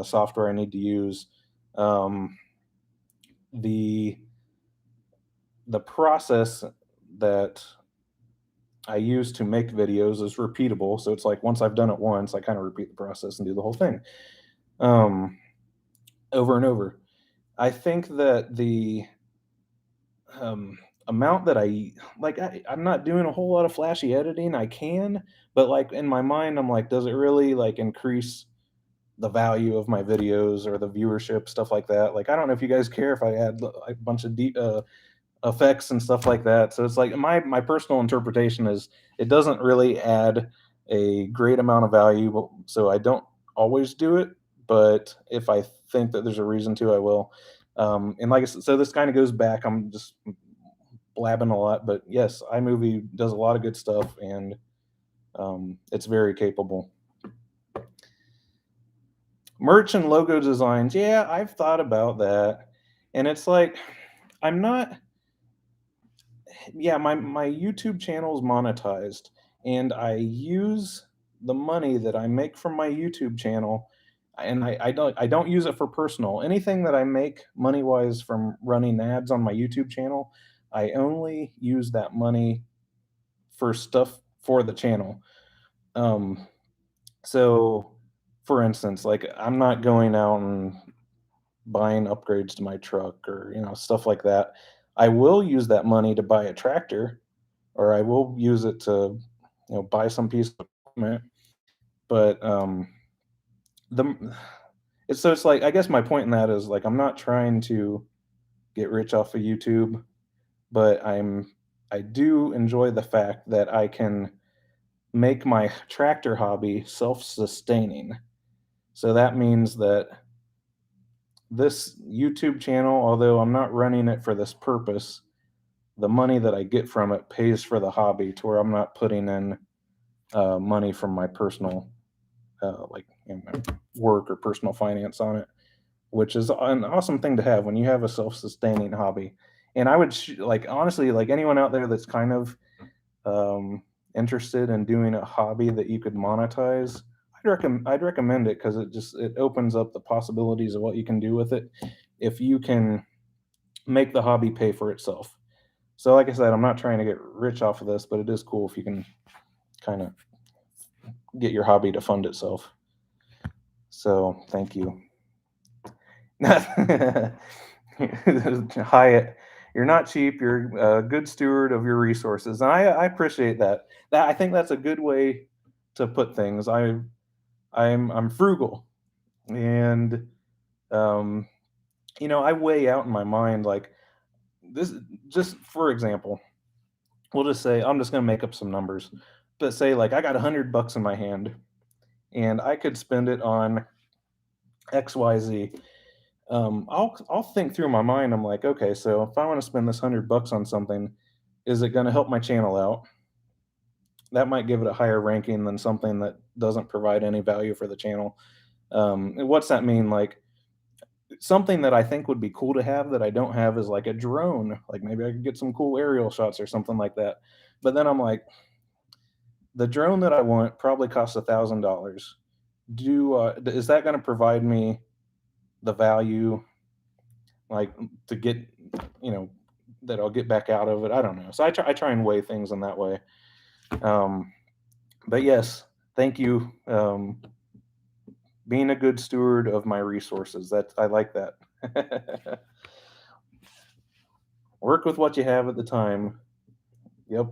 software I need to use. Um, the the process that I use to make videos is repeatable. So it's like once I've done it once, I kind of repeat the process and do the whole thing um, over and over. I think that the amount that I'm not doing a whole lot of flashy editing. I can, but like in my mind, I'm like, does it really like increase the value of my videos or the viewership, stuff like that? Like, I don't know if you guys care if I add a bunch of effects and stuff like that. So it's like my personal interpretation is it doesn't really add a great amount of value, so I don't always do it. But if I think that there's a reason to, I will. And like I said, so this kind of goes back. I'm just blabbing a lot, but yes, iMovie does a lot of good stuff, and it's very capable. Merch and logo designs, yeah, I've thought about that, and it's like I'm not. Yeah, my YouTube channel is monetized, and I use the money that I make from my YouTube channel, and I don't use it for personal. Anything that I make money wise from running ads on my YouTube channel, I only use that money for stuff for the channel. Um, so, for instance, like I'm not going out and buying upgrades to my truck or stuff like that. I will use that money to buy a tractor, or I will use it to buy some piece of equipment. But the it's like I guess my point in that is like I'm not trying to get rich off of YouTube, but I do enjoy the fact that I can make my tractor hobby self-sustaining. So that means that this YouTube channel, although I'm not running it for this purpose, the money that I get from it pays for the hobby to where I'm not putting in money from my personal work or personal finance on it, which is an awesome thing to have when you have a self-sustaining hobby. And I would like honestly, like anyone out there that's kind of um, interested in doing a hobby that you could monetize, I'd recommend it because it opens up the possibilities of what you can do with it if you can make the hobby pay for itself. So, like I said, I'm not trying to get rich off of this, but it is cool if you can kind of get your hobby to fund itself. So, thank you. Hyatt, you're not cheap. You're a good steward of your resources, and I appreciate that. I think that's a good way to put things. I'm frugal, and um, I weigh out in my mind like this. Just for example, we'll just say I'm just going to make up some numbers, but say like I got $100 in my hand, and I could spend it on XYZ. I'll think through my mind. I'm like, okay, so if I want to spend this $100 on something, is it going to help my channel out? That might give it a higher ranking than something that doesn't provide any value for the channel. And what's that mean? Like something that I think would be cool to have that I don't have is like a drone. Like maybe I could get some cool aerial shots or something like that. But then I'm like, the drone that I want probably costs $1,000. Is that going to provide me the value like to get you know that I'll get back out of it? I don't know. So I try and weigh things in that way. Um, but yes, thank you. Being a good steward of my resources. That I like that. Work with what you have at the time. Yep.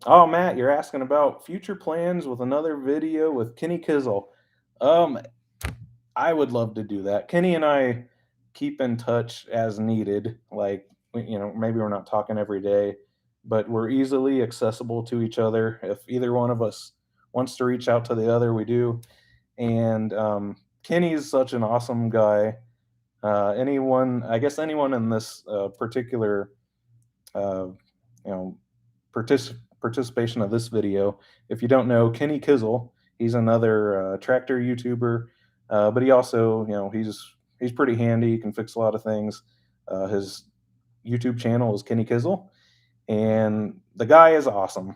Oh, Matt, you're asking about future plans with another video with Kenny Kizzle. Um, I would love to do that. Kenny and I keep in touch as needed. Like, maybe we're not talking every day, but we're easily accessible to each other. If either one of us wants to reach out to the other, we do. And Kenny's such an awesome guy. I guess anyone in this particular, uh, you know, participation of this video. If you don't know Kenny Kizzle, he's another tractor YouTuber, but he also, he's pretty handy. He can fix a lot of things. His YouTube channel is Kenny Kizzle, and the guy is awesome.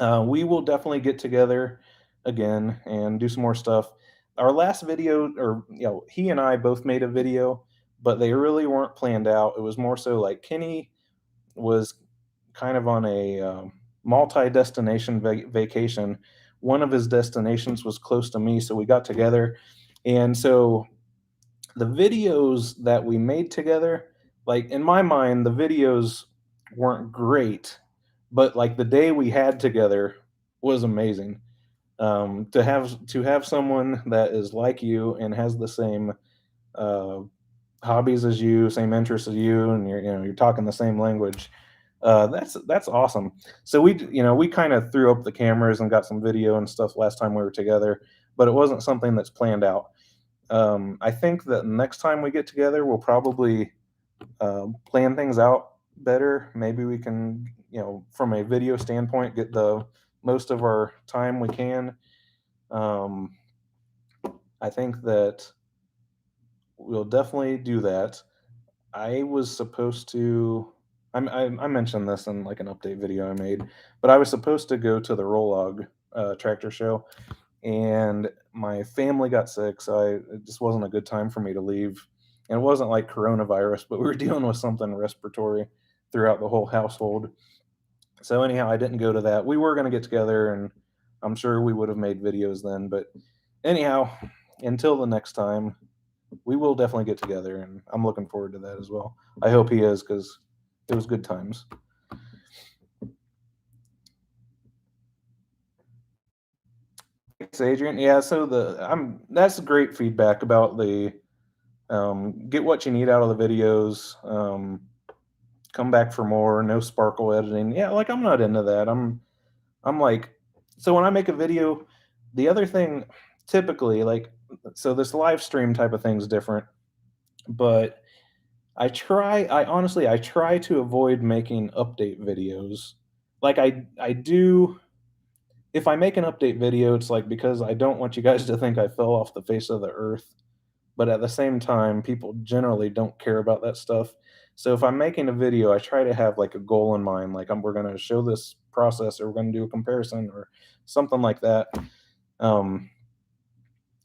We will definitely get together again and do some more stuff. Our last video, or he and I both made a video, but they really weren't planned out. It was more so like Kenny was kind of on a multi-destination vacation. One of his destinations was close to me, so we got together, and so the videos that we made together, like in my mind, the videos weren't great, but like the day we had together was amazing. To have someone that is like you and has the same uh, hobbies as you, same interests as you, and you're talking the same language. That's awesome. So we kind of threw up the cameras and got some video and stuff last time we were together, but it wasn't something that's planned out. I think that next time we get together, we'll probably plan things out better. Maybe we can, from a video standpoint, get the most of our time we can. Um, I think that we'll definitely do that. I was supposed to. I mentioned this in like an update video I made, but I was supposed to go to the Rolog tractor show, and my family got sick, so it just wasn't a good time for me to leave. And it wasn't like coronavirus, but we were dealing with something respiratory throughout the whole household. So anyhow, I didn't go to that. We were going to get together, and I'm sure we would have made videos then. But anyhow, until the next time, we will definitely get together, and I'm looking forward to that as well. I hope he is, because it was good times. Thanks, Adrian. Yeah, so that's great feedback about the get what you need out of the videos. Come back for more. No sparkle editing. Yeah, like I'm not into that. I'm like, so when I make a video, the other thing typically like, so this live stream type of thing is different, but I try to avoid making update videos. Like I do. If I make an update video, it's like because I don't want you guys to think I fell off the face of the earth. But at the same time, people generally don't care about that stuff. So if I'm making a video, I try to have like a goal in mind, like we're going to show this process, or we're going to do a comparison, or something like that. Um,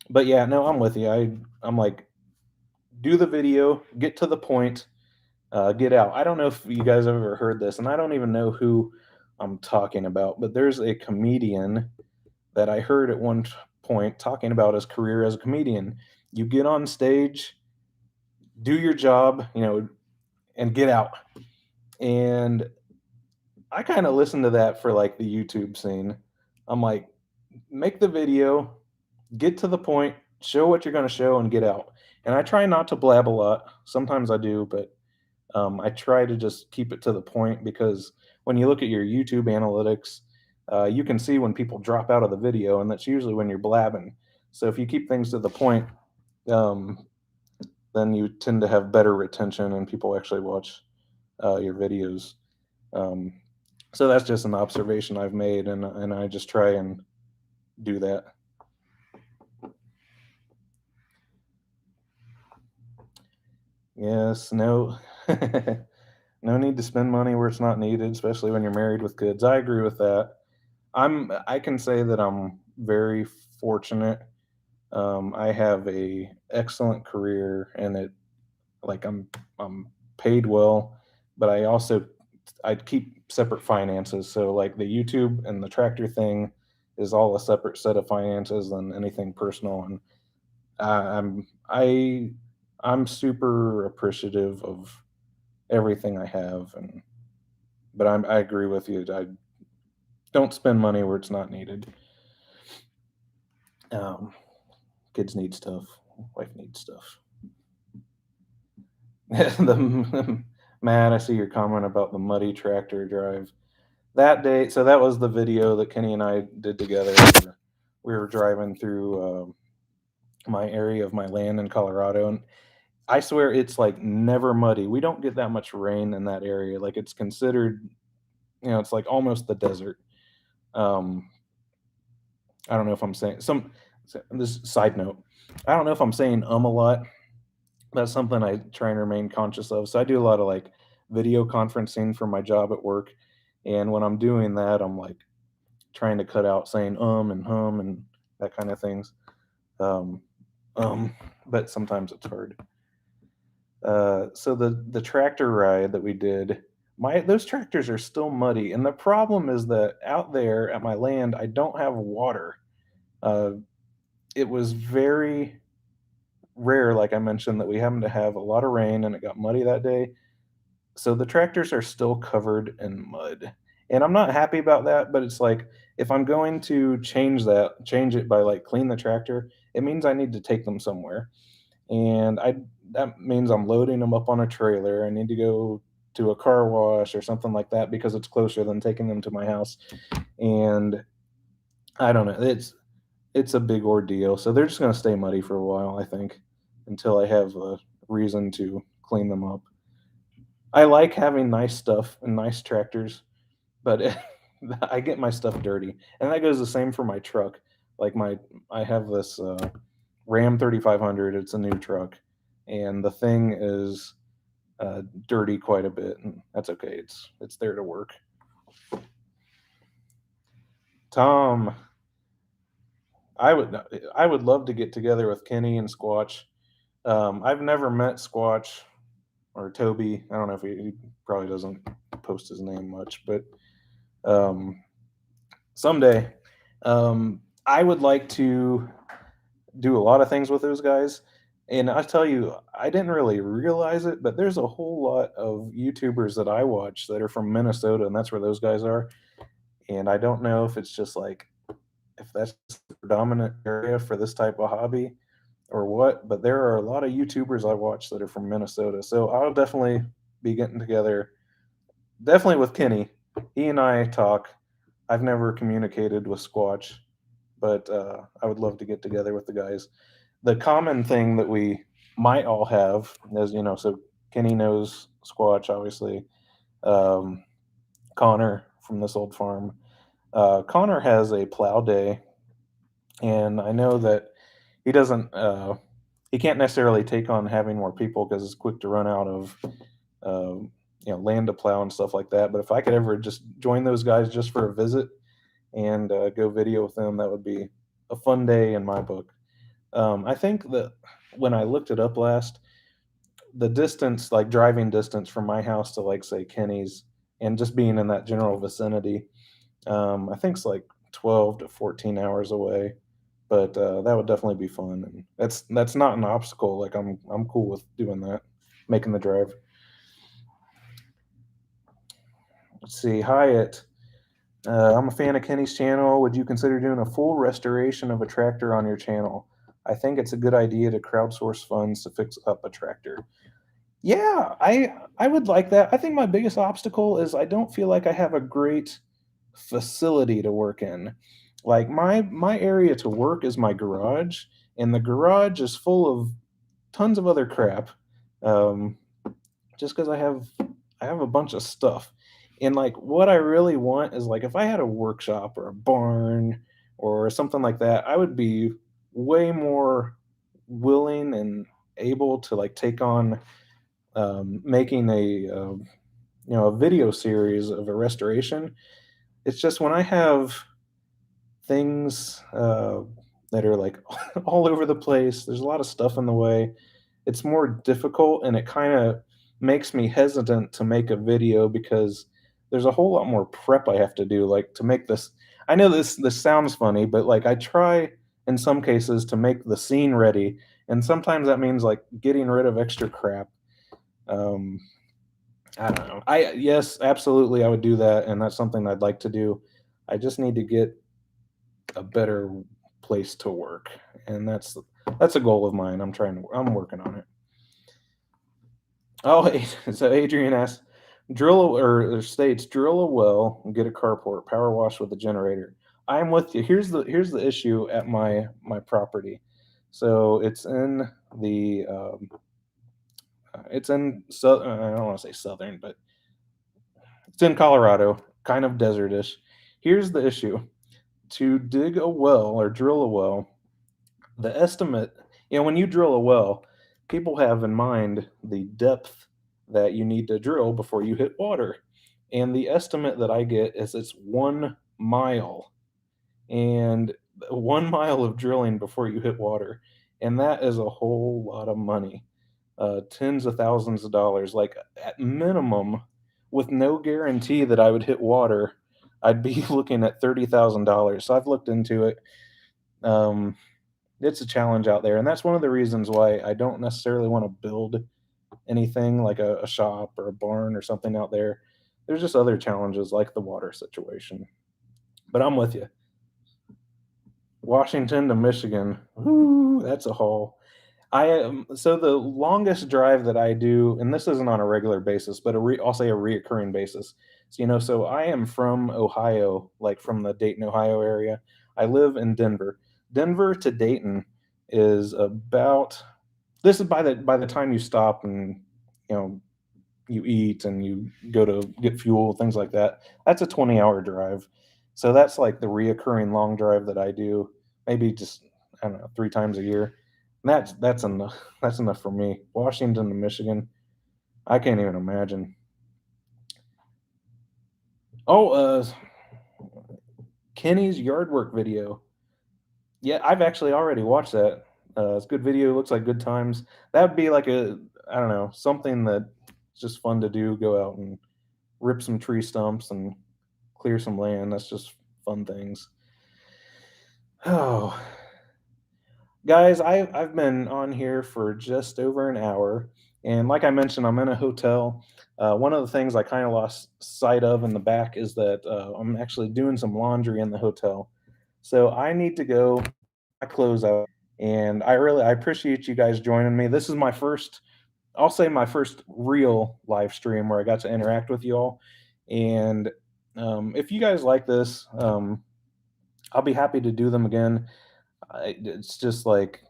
but yeah, no, I'm with you. I'm like, do the video, get to the point, get out. I don't know if you guys have ever heard this, and I don't even know who I'm talking about, but there's a comedian that I heard at one point talking about his career as a comedian. You get on stage, do your job, and get out. And I kind of listen to that for like the YouTube scene. I'm like, make the video, get to the point, show what you're going to show, and get out. And I try not to blab a lot. Sometimes I do, but I try to just keep it to the point because when you look at your YouTube analytics, you can see when people drop out of the video, and that's usually when you're blabbing. So if you keep things to the point, um, then you tend to have better retention and people actually watch your videos. Um, so that's just an observation I've made, and I just try and do that. Yes, no, no need to spend money where it's not needed, especially when you're married with kids. I agree with that. I can say that I'm very fortunate. I have a excellent career, and it like I'm paid well, but I keep separate finances. So like the YouTube and the tractor thing is all a separate set of finances than anything personal, and I- I'm I I'm super appreciative of everything I have, and but I agree with you. I don't spend money where it's not needed. Um, Kids need stuff. Wife needs stuff. the Matt, I see your comment about the muddy tractor drive. That day, so that was the video that Kenny and I did together. We were driving through my area of my land in Colorado, and I swear it's like never muddy. We don't get that much rain in that area. Like it's considered, it's like almost the desert. Um, I don't know if I'm saying this side note. I don't know if I'm saying a lot. That's something I try and remain conscious of. So I do a lot of like video conferencing for my job at work. And when I'm doing that, I'm like trying to cut out saying and hum and that kind of things. Um, um, but sometimes it's hard. So the tractor ride that we did, my those tractors are still muddy, and the problem is that out there at my land, I don't have water. Uh, it was very rare, like I mentioned, that we happened to have a lot of rain and it got muddy that day. So the tractors are still covered in mud. And I'm not happy about that, but it's like if I'm going to change it by like clean the tractor, it means I need to take them somewhere. And I that means I'm loading them up on a trailer. I need to go to a car wash or something like that because it's closer than taking them to my house. And I don't know. It's a big ordeal. So they're just going to stay muddy for a while, I think, until I have a reason to clean them up. I like having nice stuff and nice tractors, but I get my stuff dirty, and that goes the same for my truck. Like I have this Ram 3500. It's a new truck, and the thing is dirty quite a bit, and that's okay. It's there to work. Tom, I would love to get together with Kenny and Squatch. I've never met Squatch or Toby. I don't know if he probably doesn't post his name much, but um, someday, I would like to do a lot of things with those guys. And I tell you, I didn't really realize it, but there's a whole lot of YouTubers that I watch that are from Minnesota, and that's where those guys are. And I don't know if it's just like if that's the predominant area for this type of hobby or what, but there are a lot of YouTubers I watch that are from Minnesota. So I'll definitely be getting together, definitely with Kenny. He and I talk. I've never communicated with Squatch, but I would love to get together with the guys. The common thing that we might all have, as you know, so Kenny knows Squatch, obviously. Um, Connor from this old farm. Connor has a plow day, and I know that he doesn't. He can't necessarily take on having more people because it's quick to run out of land to plow and stuff like that. But if I could ever just join those guys just for a visit and go video with them, that would be a fun day in my book. I think that when I looked it up last, the distance, like driving distance from my house to like say Kenny's, and just being in that general vicinity, I think it's like 12 to 14 hours away. But that would definitely be fun, and that's not an obstacle. Like I'm cool with doing that, making the drive. Let's see, Hyatt. I'm a fan of Kenny's channel. Would you consider doing a full restoration of a tractor on your channel? I think it's a good idea to crowdsource funds to fix up a tractor. Yeah, I would like that. I think my biggest obstacle is I don't feel like I have a great facility to work in. Like my area to work is my garage, and the garage is full of tons of other crap. Um, just because I have a bunch of stuff. And like what I really want is like if I had a workshop or a barn or something like that, I would be way more willing and able to like take on making a video series of a restoration. It's just when I have things that are like all over the place, there's a lot of stuff in the way. It's more difficult, and it kind of makes me hesitant to make a video because there's a whole lot more prep I have to do, like to make this. I know this sounds funny, but like I try in some cases to make the scene ready, and sometimes that means like getting rid of extra crap. Um, I don't know. I Yes, absolutely, I would do that, and that's something I'd like to do. I just need to get a better place to work, and that's a goal of mine. I'm working on it. Oh, so Adrian asks, or states, drill a well and get a carport, power wash with a generator. I'm with you. Here's the issue at my property. So it's in I don't want to say southern, but it's in Colorado, kind of desertish. Here's the issue: to dig a well or drill a well, the estimate, when you drill a well, people have in mind the depth that you need to drill before you hit water. And the estimate that I get is it's 1 mile, and 1 mile of drilling before you hit water. And that is a whole lot of money, tens of thousands of dollars. Like at minimum, with no guarantee that I would hit water, I'd be looking at $30,000. So I've looked into it. Um, it's a challenge out there, and that's one of the reasons why I don't necessarily want to build anything like a shop or a barn or something out there. There's just other challenges like the water situation. But I'm with you. Washington to Michigan, ooh, that's a haul. So the longest drive that I do, and this isn't on a regular basis, but I'll say a reoccurring basis. So so I am from Ohio, like from the Dayton, Ohio area. I live in Denver. Denver to Dayton is about. This is by the time you stop and you know you eat and you go to get fuel, things like that. That's a 20-hour drive. So that's like the reoccurring long drive that I do, maybe just I don't know 3 times a year. And that's enough. That's enough for me. Washington to Michigan, I can't even imagine. Oh, Kenny's yard work video. Yeah, I've actually already watched that. It's a good video. Looks like good times. That would be like I don't know, something that's just fun to do. Go out and rip some tree stumps and clear some land. That's just fun things. Oh, guys, I've been on here for just over an hour, and like I mentioned, I'm in a hotel. One of the things I kind of lost sight of in the back is that I'm actually doing some laundry in the hotel, so I need to go my clothes out. And I appreciate you guys joining me. This is my first, I'll say my first real live stream where I got to interact with you all. And if you guys like this, I'll be happy to do them again. It's just like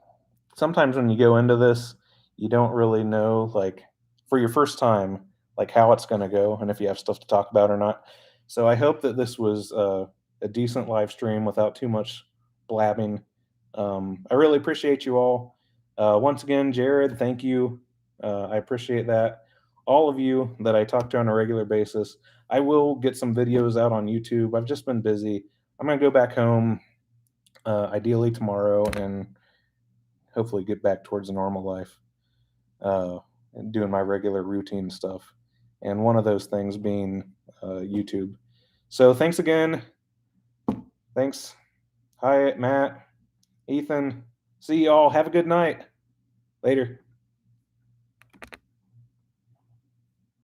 sometimes when you go into this, you don't really know, like, for your first time, like how it's going to go and if you have stuff to talk about or not. So I hope that this was a decent live stream without too much blabbing. I really appreciate you all. Once again, Jared, thank you. I appreciate that. All of you that I talk to on a regular basis. I will get some videos out on YouTube. I've just been busy. I'm going to go back home, ideally tomorrow, and hopefully get back towards a normal life, and doing my regular routine stuff. And one of those things being YouTube. So thanks again. Thanks. Hi, Matt, Ethan. See y'all. Have a good night. Later.